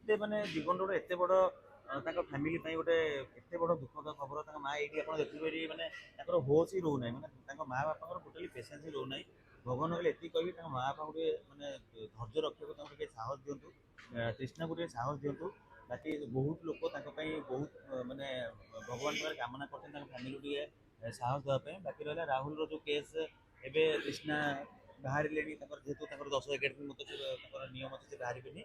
एते माने जीवन रो एते बड़ ताको फैमिली पई गोटे एते बड़ दुखद खबर ताको मां एठी आपण देखिबेरी माने ताकर होश ही रहू नै माने ताको मां बापा को टोटली पेशेंस ही रहू नै भगवान बोले एति कहबी ताको मां बापा गोटे माने धैर्य रखियो ताको के साहस दियंतु कृष्णा गोटे साहस दियंतु बाकी बहुत लोक ताको पई बहुत माने भगवान पर कामना करते ताको फैमिली टिए साहस देवा पे बाकी रहला राहुल रो जो केस एबे कृष्णा बाहर लेनी ताकर जेतु ताकर 10 11 दिन मत ताकर नियम अछि से बाहर बेनी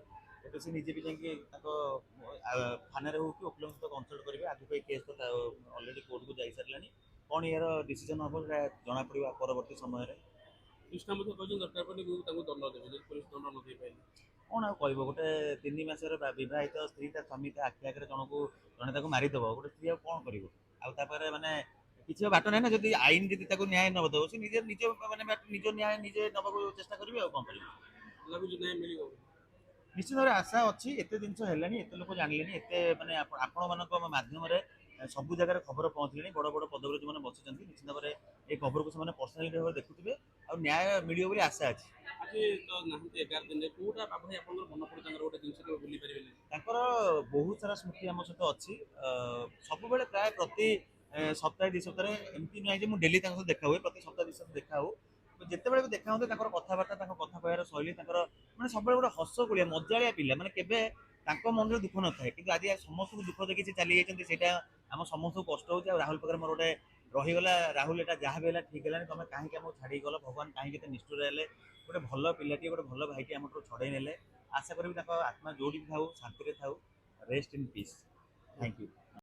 एबे से निजे भी जाके ताको थाना रे हो कि ओकलो सहित कंसल्ट करिवे आगु पे केस तो ऑलरेडी कोर्ट को जाई सरलानी कोन यार डिसीजन हबो जना पड़िबा परवर्ती समय रे कृष्णा मते कहछन दरकार पड़े ताको दंड देबे जे पुलिस दंड न दे पाइले कौन आ कहब गोटे 3 मासर विवाहित स्त्री स्वामी आखि आगे जन को जड़े ताको मारिदेव गोटे स्त्री कौन कर माने किसी बाट ना ना जब आईन जब न्याय न दब से निजे निज माने निज न्याय निजे नबाक चेष्टा करेंगे कौन कर लागु न्याय मिलिबो निश्चित भाव आशा अच्छी एत जिन एत लोक जानले एत माने आपण मान मध्यम सब जगह खबर पहुँचले बड़ बड़ पदवी जो मैंने बसी निश्चित भाव में खबर को पर्सनाली भाव देखुए और न्याय मिलियो बोली आशा अच्छी आज तो नाहंती 11 दिन कोटा बाबू आपन मन पड़े तांकर गोटे जिंस के भूली परिबे तांकर बहुत सारा स्मृति आम सहित अच्छी सब बेले प्राय प्रति सप्ताह 2 सप्ताह एमती नुहे कि डेली देखा हुए प्रति सप्ताह 2 सप्ताह देखा हो जिते बड़े भी देखा होते कथबार्ता कथा कहर शैली मैंने सब गोटे हस गुड़िया मजाया पिला मैंने केवे मन में दुख न थाए कि आज समस्त दुख देखी से चली जाइए आम समस्त कष्ट हो राहुल पाखे मोर गोटे रहीगला राहुल एटा जहाँ भी है ठीक है तुम कहीं छाड़ी गल भगवान कहीं निष्ठुर है गोटे भल पिलाटी गोटे भल भाईटी आम छड़े ने आशा करी आत्मा जोड़ी था शांति था rest in peace thank you.